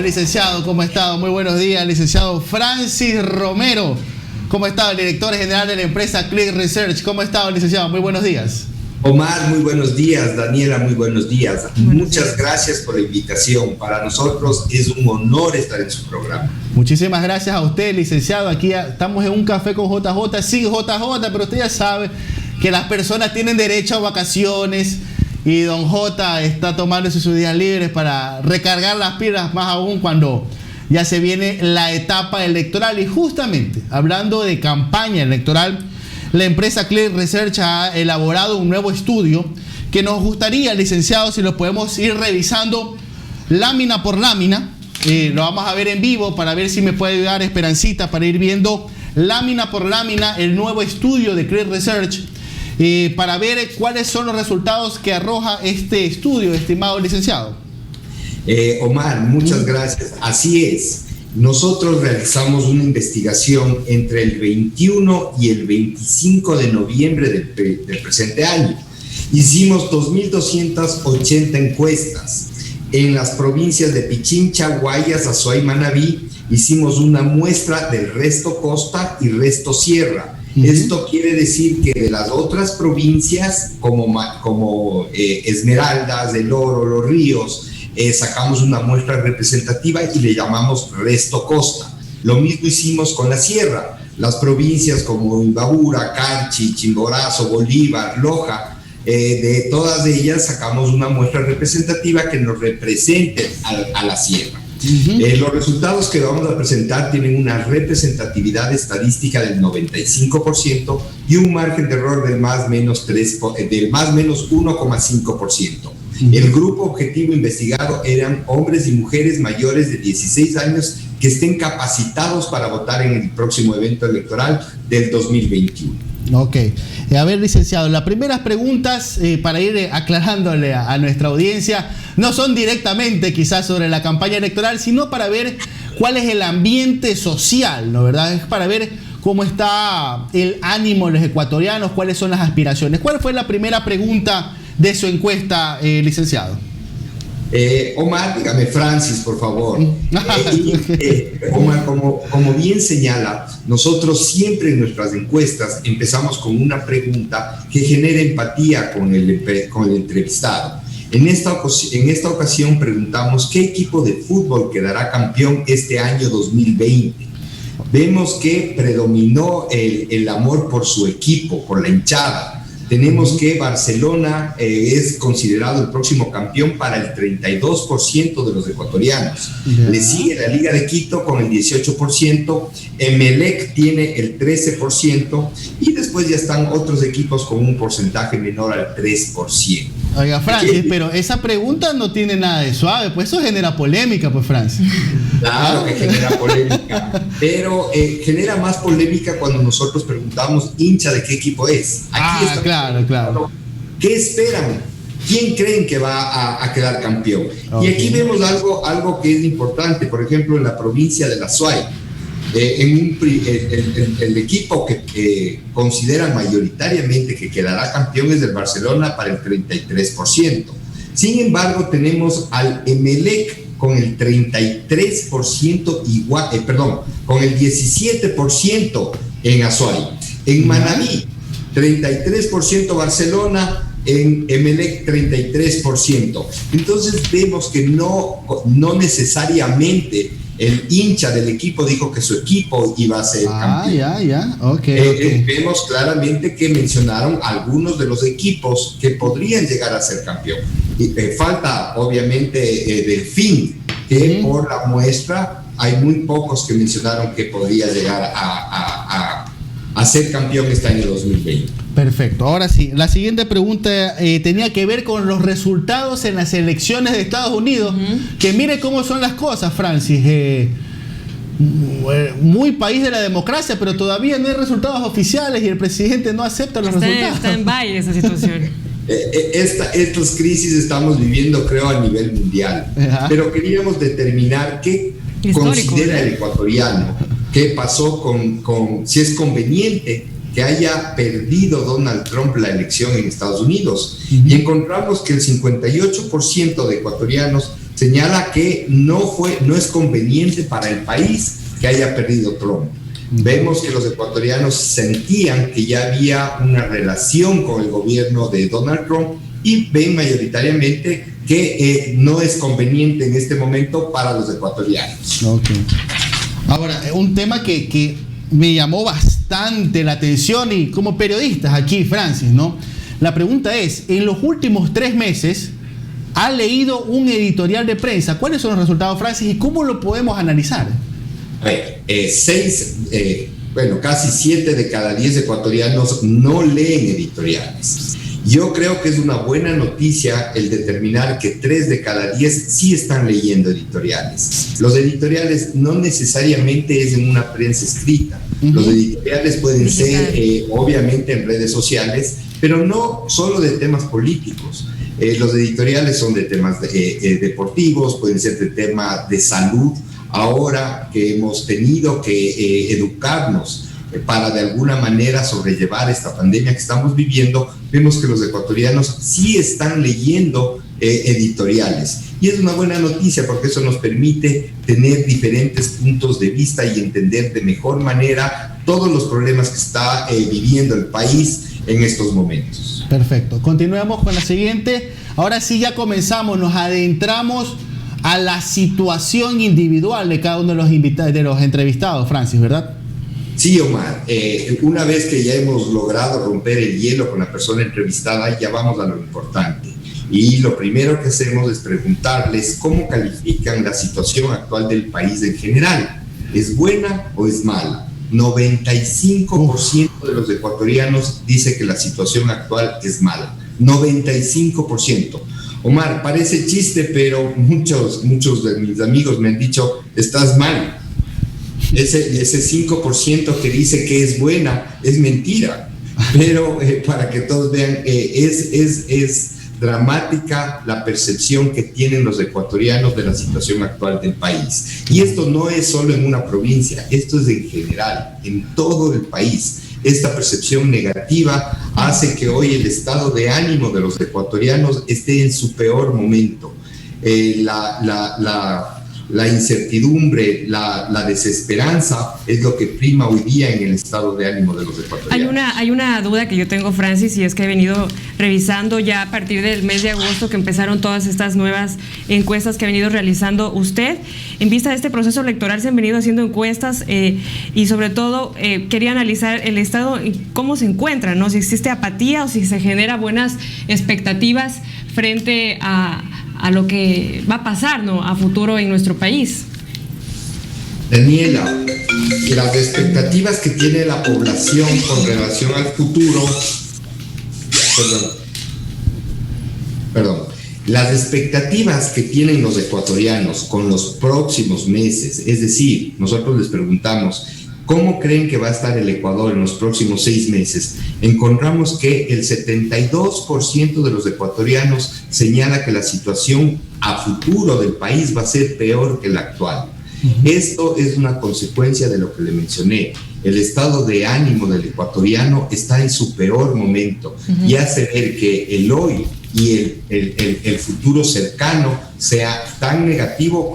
Licenciado, ¿cómo ha estado? Muy buenos días, licenciado Francis Romero. ¿Cómo ha estado? El director general de la empresa Click Research. ¿Cómo ha estado, licenciado? Muy buenos días. Omar, muy buenos días. Daniela, muy buenos días. Muchas gracias por la invitación. Para nosotros es un honor estar en su programa. Muchísimas gracias a usted, licenciado. Aquí estamos en un café con JJ, sí, JJ, pero usted ya sabe que las personas tienen derecho a vacaciones y don J está tomándose sus días libres para recargar las pilas, más aún cuando ya se viene la etapa electoral. Y justamente, hablando de campaña electoral, la empresa Click Research ha elaborado un nuevo estudio que nos gustaría, licenciado, si lo podemos ir revisando lámina por lámina. Lo vamos a ver en vivo para ver si me puede ayudar Esperancita para ir viendo lámina por lámina el nuevo estudio de Click Research, para ver cuáles son los resultados que arroja este estudio, estimado licenciado. Omar, muchas gracias. Así es. Nosotros realizamos una investigación entre el 21 y el 25 de noviembre del presente año. Hicimos 2.280 encuestas. En las provincias de Pichincha, Guayas, Azuay, Manabí, hicimos una muestra del resto costa y resto sierra. Esto quiere decir que de las otras provincias, como Esmeraldas, El Oro, Los Ríos, sacamos una muestra representativa y le llamamos resto costa. Lo mismo hicimos con la sierra. Las provincias como Imbabura, Carchi, Chimborazo, Bolívar, Loja, de todas ellas sacamos una muestra representativa que nos represente a la sierra. Los resultados que vamos a presentar tienen una representatividad estadística del 95% y un margen de error del más menos 1,5%. El grupo objetivo investigado eran hombres y mujeres mayores de 16 años que estén capacitados para votar en el próximo evento electoral del 2021. Ok. A ver, licenciado, las primeras preguntas, para ir aclarándole a nuestra audiencia, no son directamente quizás sobre la campaña electoral, sino para ver cuál es el ambiente social, ¿no? ¿Verdad? Es para ver cómo está el ánimo de los ecuatorianos, cuáles son las aspiraciones. ¿Cuál fue la primera pregunta de su encuesta, licenciado? Omar, dígame Francis, por favor. Omar, como bien señala, nosotros siempre en nuestras encuestas empezamos con una pregunta que genera empatía con el entrevistado. En esta ocasión preguntamos qué equipo de fútbol quedará campeón este año 2020. Vemos que predominó el amor por su equipo, por la hinchada. Tenemos que Barcelona es considerado el próximo campeón para el 32% de los ecuatorianos. Le sigue la Liga de Quito con el 18%, Emelec tiene el 13% y después ya están otros equipos con un porcentaje menor al 3%. Oiga, Francis, pero esa pregunta no tiene nada de suave, pues eso genera polémica, pues, Francis. Claro que genera polémica, pero genera más polémica cuando nosotros preguntamos hincha de qué equipo es. Aquí claro. ¿Qué esperan? ¿Quién creen que va a quedar campeón? Okay. Y aquí vemos algo que es importante, por ejemplo, en la provincia de la Azuay, el equipo que consideran mayoritariamente que quedará campeón es del Barcelona para el 33%. Sin embargo, tenemos al Emelec con el 33% con el 17% en Azuay. En Manabí, 33% Barcelona, en Emelec 33%. Entonces vemos que no necesariamente el hincha del equipo dijo que su equipo iba a ser campeón. Okay. Vemos claramente que mencionaron algunos de los equipos que podrían llegar a ser campeón. Y falta obviamente Delfín, que por la muestra hay muy pocos que mencionaron que podría llegar a ser campeón este año 2020. Perfecto. Ahora sí, la siguiente pregunta tenía que ver con los resultados en las elecciones de Estados Unidos, que mire cómo son las cosas, Francis. Muy país de la democracia, pero todavía no hay resultados oficiales y el presidente no acepta los resultados. Está en valle esa situación. Estas crisis estamos viviendo, creo, a nivel mundial. Pero queríamos determinar qué considera el ecuatoriano, qué pasó con si es conveniente que haya perdido Donald Trump la elección en Estados Unidos. Y encontramos que el 58% de ecuatorianos señala que no es conveniente para el país que haya perdido Trump. Vemos que los ecuatorianos sentían que ya había una relación con el gobierno de Donald Trump y ven mayoritariamente que no es conveniente en este momento para los ecuatorianos. Okay. Ahora, un tema que me llamó bastante la atención y como periodistas aquí, Francis, ¿no? La pregunta es, en los últimos 3 meses, ¿ha leído un editorial de prensa? ¿Cuáles son los resultados, Francis, y cómo lo podemos analizar? A ver, casi 7 de cada 10 ecuatorianos no leen editoriales. Yo creo que es una buena noticia el determinar que 3 de cada 10 sí están leyendo editoriales. Los editoriales no necesariamente es en una prensa escrita. Los editoriales pueden ser, obviamente, en redes sociales, pero no solo de temas políticos. Los editoriales son de temas deportivos, pueden ser de temas de salud. Ahora que hemos tenido que educarnos para de alguna manera sobrellevar esta pandemia que estamos viviendo, vemos que los ecuatorianos sí están leyendo editoriales. Y es una buena noticia porque eso nos permite tener diferentes puntos de vista y entender de mejor manera todos los problemas que está viviendo el país en estos momentos. Perfecto. Continuemos con la siguiente. Ahora sí ya comenzamos, nos adentramos a la situación individual de cada uno de los entrevistados, Francis, ¿verdad? Sí, Omar. Una vez que ya hemos logrado romper el hielo con la persona entrevistada, ya vamos a lo importante. Y lo primero que hacemos es preguntarles cómo califican la situación actual del país en general. ¿Es buena o es mala? 95% de los ecuatorianos dice que la situación actual es mala. 95%. Omar, parece chiste, pero muchos de mis amigos me han dicho, estás mal. Ese 5% que dice que es buena es mentira. Pero para que todos vean, es dramática la percepción que tienen los ecuatorianos de la situación actual del país. Y esto no es solo en una provincia, esto es en general, en todo el país. Esta percepción negativa hace que hoy el estado de ánimo de los ecuatorianos esté en su peor momento. La incertidumbre, la desesperanza es lo que prima hoy día en el estado de ánimo de los ecuatorianos. Hay una duda que yo tengo, Francis, y es que he venido revisando ya a partir del mes de agosto que empezaron todas estas nuevas encuestas que ha venido realizando usted. En vista de este proceso electoral se han venido haciendo encuestas y sobre todo quería analizar el estado, cómo se encuentra, ¿no? Si existe apatía o si se genera buenas expectativas frente a lo que va a pasar, ¿no?, a futuro en nuestro país. Daniela, las expectativas que tiene la población con relación al futuro, las expectativas que tienen los ecuatorianos con los próximos meses, es decir, nosotros les preguntamos, ¿cómo creen que va a estar el Ecuador en los próximos 6 meses? Encontramos que el 72% de los ecuatorianos señala que la situación a futuro del país va a ser peor que la actual. Esto es una consecuencia de lo que le mencioné. El estado de ánimo del ecuatoriano está en su peor momento y hace ver que el hoy y el futuro cercano sea tan negativo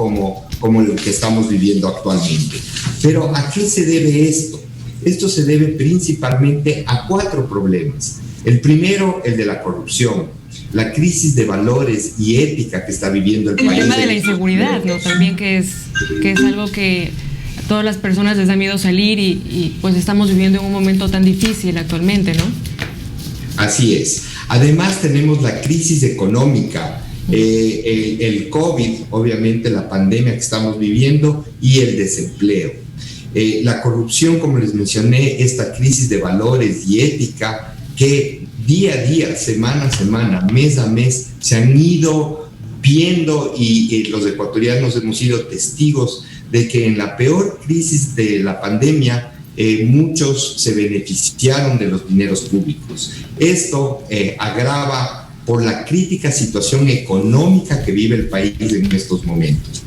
como lo que estamos viviendo actualmente. Pero ¿a qué se debe esto? Esto se debe principalmente a 4 problemas. El primero, el de la corrupción, la crisis de valores y ética que está viviendo el país. El tema de la inseguridad, ¿no? También que es algo que a todas las personas les da miedo salir y pues estamos viviendo en un momento tan difícil actualmente, ¿no? Así es. Además tenemos la crisis económica, el COVID, obviamente la pandemia que estamos viviendo y el desempleo. La corrupción, como les mencioné, esta crisis de valores y ética que día a día, semana a semana, mes a mes, se han ido viendo y los ecuatorianos hemos sido testigos de que en la peor crisis de la pandemia muchos se beneficiaron de los dineros públicos. Esto agrava por la crítica situación económica que vive el país en estos momentos.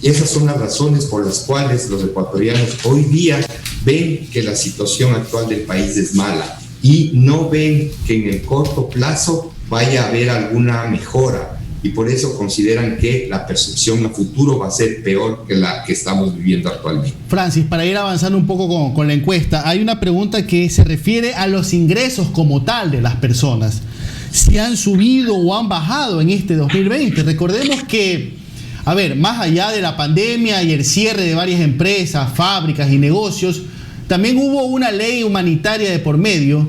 Esas son las razones por las cuales los ecuatorianos hoy día ven que la situación actual del país es mala y no ven que en el corto plazo vaya a haber alguna mejora. y por eso consideran que la percepción a futuro va a ser peor que la que estamos viviendo actualmente. Francis, para ir avanzando un poco con la encuesta, hay una pregunta que se refiere a los ingresos como tal de las personas. Si han subido o han bajado en este 2020. Recordemos que, a ver, más allá de la pandemia y el cierre de varias empresas, fábricas y negocios, también hubo una ley humanitaria de por medio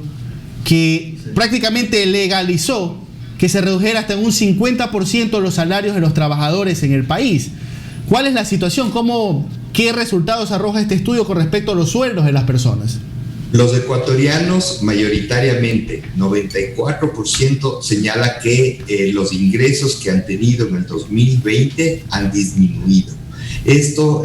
que prácticamente legalizó que se redujera hasta en un 50% los salarios de los trabajadores en el país. ¿Cuál es la situación? ¿Qué resultados arroja este estudio con respecto a los sueldos de las personas? Los ecuatorianos, mayoritariamente, 94% señala que los ingresos que han tenido en el 2020 han disminuido. Esto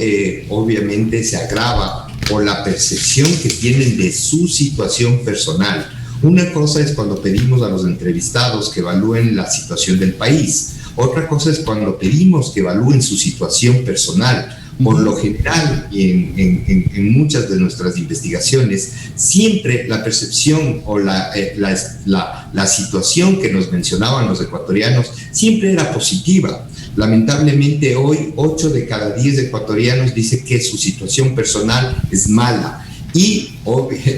obviamente se agrava por la percepción que tienen de su situación personal. Una cosa es cuando pedimos a los entrevistados que evalúen la situación del país. Otra cosa es cuando pedimos que evalúen su situación personal. Por lo general, en muchas de nuestras investigaciones, siempre la percepción o la situación que nos mencionaban los ecuatorianos siempre era positiva. Lamentablemente hoy 8 de cada 10 ecuatorianos dicen que su situación personal es mala, y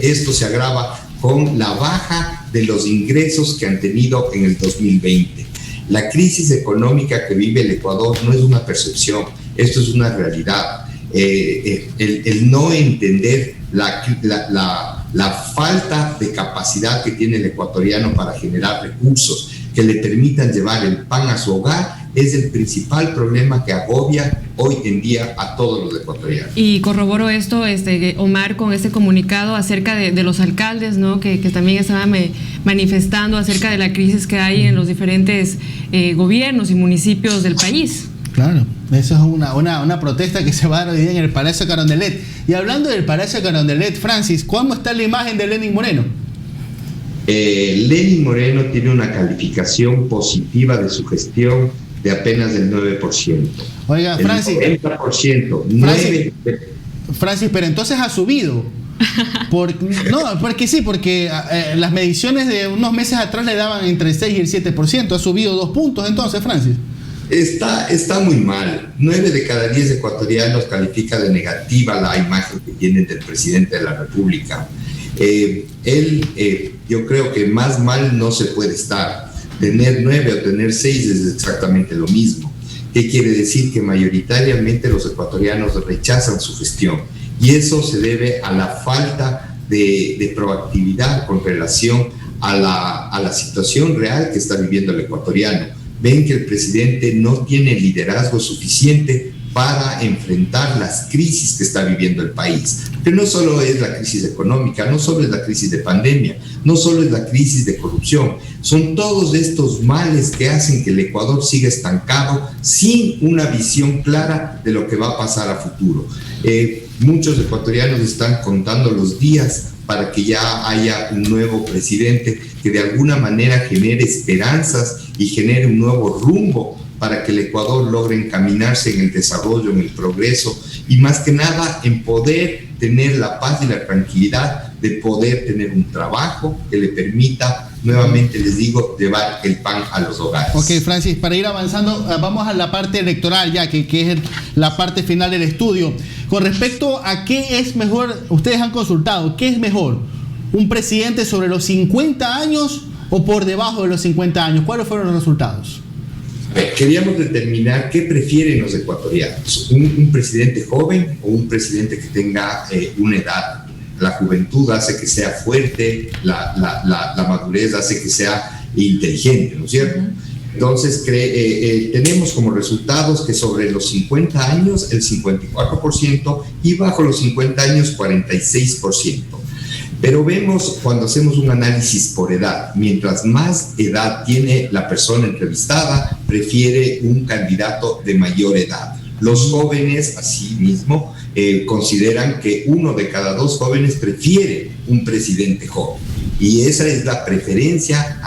esto se agrava con la baja de los ingresos que han tenido en el 2020. La crisis económica que vive el Ecuador no es una percepción, esto es una realidad. El no entender la falta de capacidad que tiene el ecuatoriano para generar recursos que le permitan llevar el pan a su hogar es el principal problema que agobia hoy en día a todos los ecuatorianos. Y corroboro esto, Omar, con este comunicado acerca de los alcaldes, ¿no? que también estaban manifestando acerca de la crisis que hay en los diferentes gobiernos y municipios del país. Claro, eso es una protesta que se va a dar hoy día en el Palacio Carondelet. Y hablando del Palacio Carondelet, Francis, ¿cómo está la imagen de Lenín Moreno? Lenín Moreno tiene una calificación positiva de su gestión de apenas del 9%. Oiga, Francis. 90%. Francis, pero entonces ha subido. Porque las mediciones de unos meses atrás le daban entre el 6 y el 7%. Ha subido 2 puntos entonces, Francis. Está muy mal. 9 de cada 10 ecuatorianos califica de negativa la imagen que tienen del presidente de la República. Yo creo que más mal no se puede estar. Tener 9 o tener 6 es exactamente lo mismo. ¿Qué quiere decir? Que mayoritariamente los ecuatorianos rechazan su gestión, y eso se debe a la falta de proactividad con relación a la situación real que está viviendo el ecuatoriano. Ven que el presidente no tiene liderazgo suficiente para enfrentar las crisis que está viviendo el país. Que no solo es la crisis económica, no solo es la crisis de pandemia, no solo es la crisis de corrupción, son todos estos males que hacen que el Ecuador siga estancado sin una visión clara de lo que va a pasar a futuro. Muchos ecuatorianos están contando los días para que ya haya un nuevo presidente que de alguna manera genere esperanzas y genere un nuevo rumbo para que el Ecuador logre encaminarse en el desarrollo, en el progreso, y más que nada en poder tener la paz y la tranquilidad de poder tener un trabajo que le permita, nuevamente les digo, llevar el pan a los hogares. Ok, Francis, para ir avanzando, vamos a la parte electoral ya, que es la parte final del estudio. Con respecto a qué es mejor, ustedes han consultado, ¿qué es mejor? ¿Un presidente sobre los 50 años o por debajo de los 50 años? ¿Cuáles fueron los resultados? Queríamos determinar qué prefieren los ecuatorianos, un presidente joven o un presidente que tenga una edad. La juventud hace que sea fuerte, la madurez hace que sea inteligente, ¿no es cierto? Entonces tenemos como resultados que sobre los 50 años el 54% y bajo los 50 años 46%. Pero vemos cuando hacemos un análisis por edad, mientras más edad tiene la persona entrevistada, prefiere un candidato de mayor edad. Los jóvenes, asimismo, consideran que 1 de cada 2 jóvenes prefiere un presidente joven. Y esa es la preferencia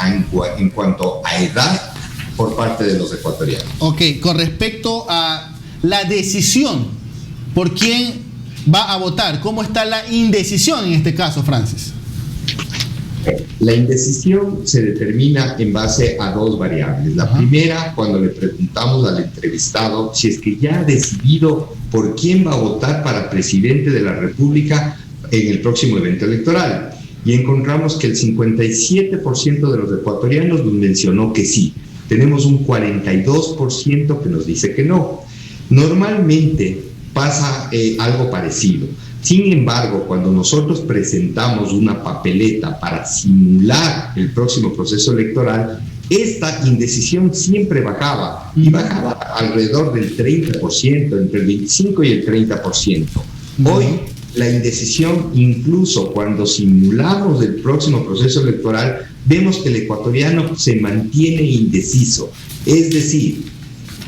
en cuanto a edad por parte de los ecuatorianos. Ok, con respecto a la decisión por quién va a votar, ¿cómo está la indecisión en este caso, Francis? La indecisión se determina en base a dos variables. La primera, cuando le preguntamos al entrevistado si es que ya ha decidido por quién va a votar para presidente de la República en el próximo evento electoral. Y encontramos que el 57% de los ecuatorianos nos mencionó que sí. Tenemos un 42% que nos dice que no. Normalmente pasa algo parecido. Sin embargo, cuando nosotros presentamos una papeleta para simular el próximo proceso electoral, esta indecisión siempre bajaba, y bajaba alrededor del 30%, entre el 25 y el 30%. Hoy, la indecisión, incluso cuando simulamos el próximo proceso electoral, vemos que el ecuatoriano se mantiene indeciso. Es decir,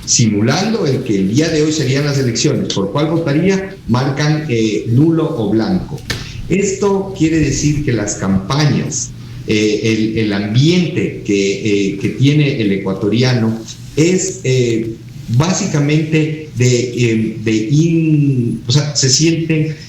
simulando el que el día de hoy serían las elecciones, ¿por cuál votaría? Marcan nulo o blanco. Esto quiere decir que las campañas, el ambiente que tiene el ecuatoriano es básicamente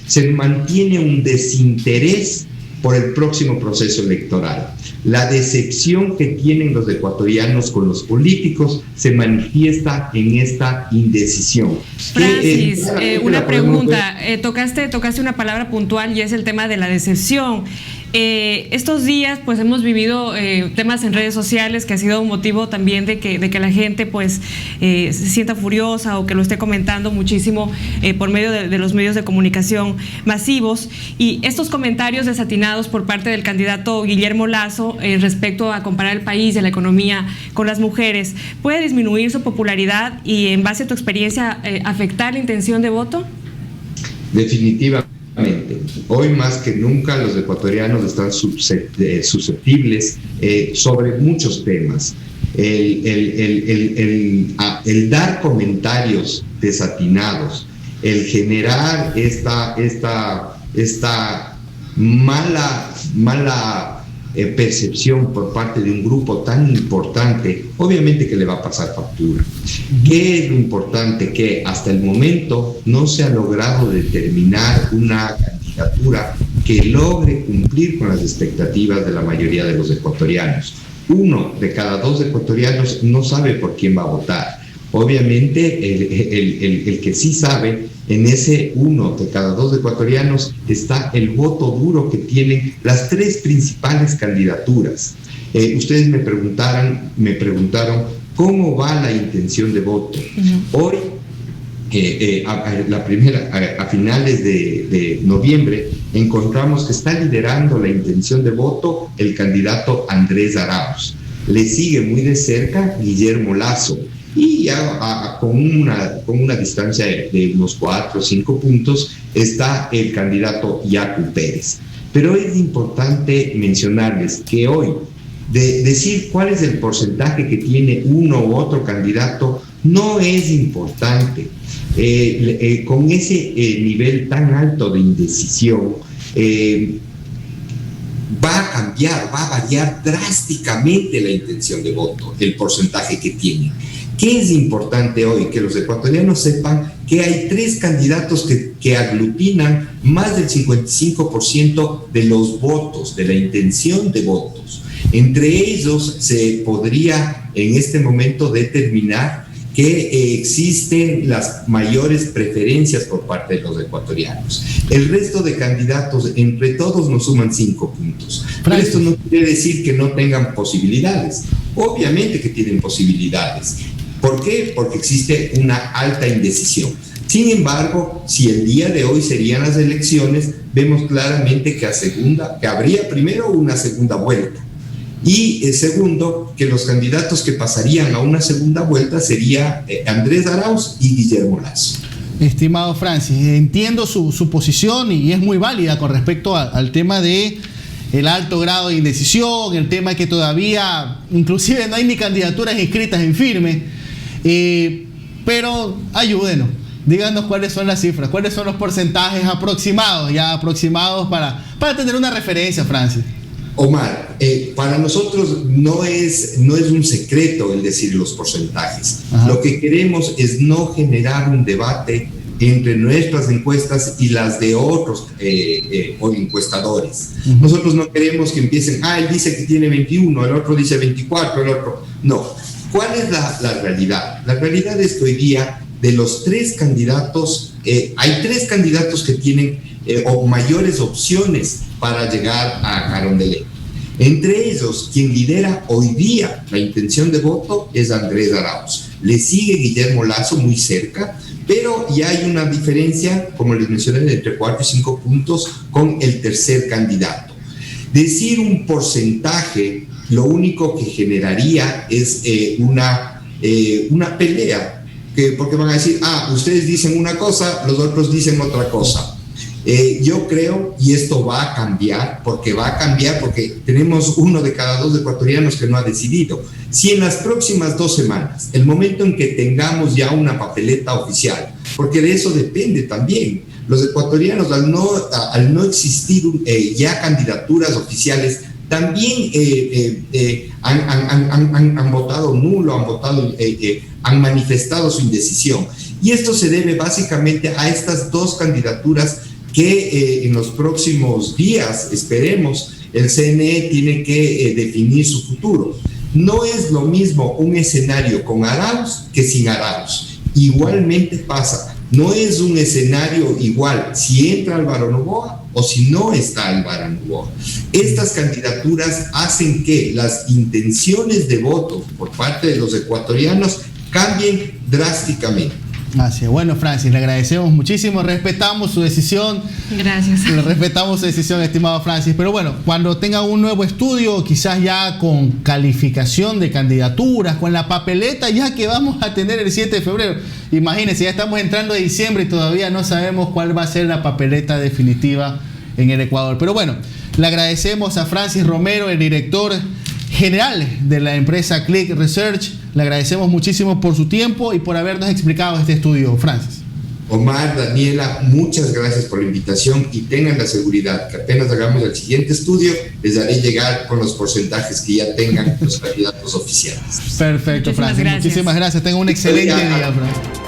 se mantiene un desinterés por el próximo proceso electoral. La decepción que tienen los ecuatorianos con los políticos se manifiesta en esta indecisión. Francis, una pregunta. Tocaste una palabra puntual y es el tema de la decepción. Estos días pues hemos vivido temas en redes sociales que ha sido un motivo también de que la gente pues se sienta furiosa o que lo esté comentando muchísimo por medio de los medios de comunicación masivos, y estos comentarios desatinados por parte del candidato Guillermo Lasso respecto a comparar el país y la economía con las mujeres, ¿puede disminuir su popularidad y, en base a tu experiencia, afectar la intención de voto? Definitivamente. Hoy más que nunca los ecuatorianos están susceptibles sobre muchos temas. El dar comentarios desatinados, el generar esta mala percepción por parte de un grupo tan importante, obviamente que le va a pasar factura. ¿Qué es lo importante? Que hasta el momento no se ha logrado determinar una candidatura que logre cumplir con las expectativas de la mayoría de los ecuatorianos. 1 de cada 2 ecuatorianos no sabe por quién va a votar. Obviamente el que sí sabe, en ese 1 de cada 2 ecuatorianos está el voto duro que tienen las 3 principales candidaturas. Ustedes me preguntaron cómo va la intención de voto. Hoy, a finales de noviembre, encontramos que está liderando la intención de voto el candidato Andrés Arauz. Le sigue muy de cerca Guillermo Lasso, y ya con una distancia de unos 4 o 5 puntos está el candidato Yacu Pérez. Pero es importante mencionarles que hoy, decir cuál es el porcentaje que tiene uno u otro candidato no es importante. Con ese nivel tan alto de indecisión, va a cambiar, va a variar drásticamente la intención de voto, el porcentaje que tiene. ¿Qué es importante hoy? Que los ecuatorianos sepan que hay 3 candidatos que aglutinan más del 55% de los votos, de la intención de votos. Entre ellos se podría en este momento determinar que existen las mayores preferencias por parte de los ecuatorianos. El resto de candidatos, entre todos, nos suman 5 puntos. Pero esto no quiere decir que no tengan posibilidades. Obviamente que tienen posibilidades. ¿Por qué? Porque existe una alta indecisión. Sin embargo, si el día de hoy serían las elecciones, vemos claramente que habría primero una segunda vuelta. Y segundo, que los candidatos que pasarían a una segunda vuelta sería Andrés Arauz y Guillermo Lasso. Estimado Francis, entiendo su posición y es muy válida con respecto al tema de el alto grado de indecisión, el tema que todavía inclusive no hay ni candidaturas inscritas en firme, pero ayúdenos, díganos cuáles son las cifras, cuáles son los porcentajes aproximados para tener una referencia, Francis. Omar, para nosotros no es un secreto el decir los porcentajes. Ajá. Lo que queremos es no generar un debate entre nuestras encuestas y las de otros o encuestadores. Nosotros no queremos que empiecen, él dice que tiene 21, el otro dice 24, el otro... No. ¿Cuál es la realidad? La realidad es que hoy día, de los 3 candidatos, hay 3 candidatos que tienen o mayores opciones para llegar a Carondelet. Entre ellos, quien lidera hoy día la intención de voto es Andrés Arauz. Le sigue Guillermo Lasso muy cerca, pero ya hay una diferencia, como les mencioné, de entre 4 y 5 puntos con el tercer candidato. Decir un porcentaje, lo único que generaría es una pelea, porque van a decir, ustedes dicen una cosa, los otros dicen otra cosa. Yo creo, y esto va a cambiar porque tenemos 1 de cada 2 ecuatorianos que no ha decidido. Si en las próximas 2 semanas, el momento en que tengamos ya una papeleta oficial, porque de eso depende también, los ecuatorianos al no existir ya candidaturas oficiales, también han votado nulo, han manifestado su indecisión. Y esto se debe básicamente a estas 2 candidaturas que en los próximos días, esperemos, el CNE tiene que definir su futuro. No es lo mismo un escenario con Arauz que sin Arauz. Igualmente pasa, no es un escenario igual si entra Álvaro Noboa o si no está Álvaro Noboa. Estas candidaturas hacen que las intenciones de voto por parte de los ecuatorianos cambien drásticamente. Así es. Bueno, Francis, le agradecemos muchísimo, respetamos su decisión. Gracias. Le respetamos su decisión, estimado Francis. Pero bueno, cuando tenga un nuevo estudio, quizás ya con calificación de candidaturas, con la papeleta ya que vamos a tener el 7 de febrero. Imagínense, ya estamos entrando a diciembre y todavía no sabemos cuál va a ser la papeleta definitiva en el Ecuador. Pero bueno, le agradecemos a Francis Romero, el director general de la empresa Click Research. Le agradecemos muchísimo por su tiempo y por habernos explicado este estudio, Francis. Omar, Daniela, muchas gracias por la invitación y tengan la seguridad que apenas hagamos el siguiente estudio, les haré llegar con los porcentajes que ya tengan los candidatos oficiales. Perfecto, Francis. Muchísimas gracias. Tenga un excelente día, Francis.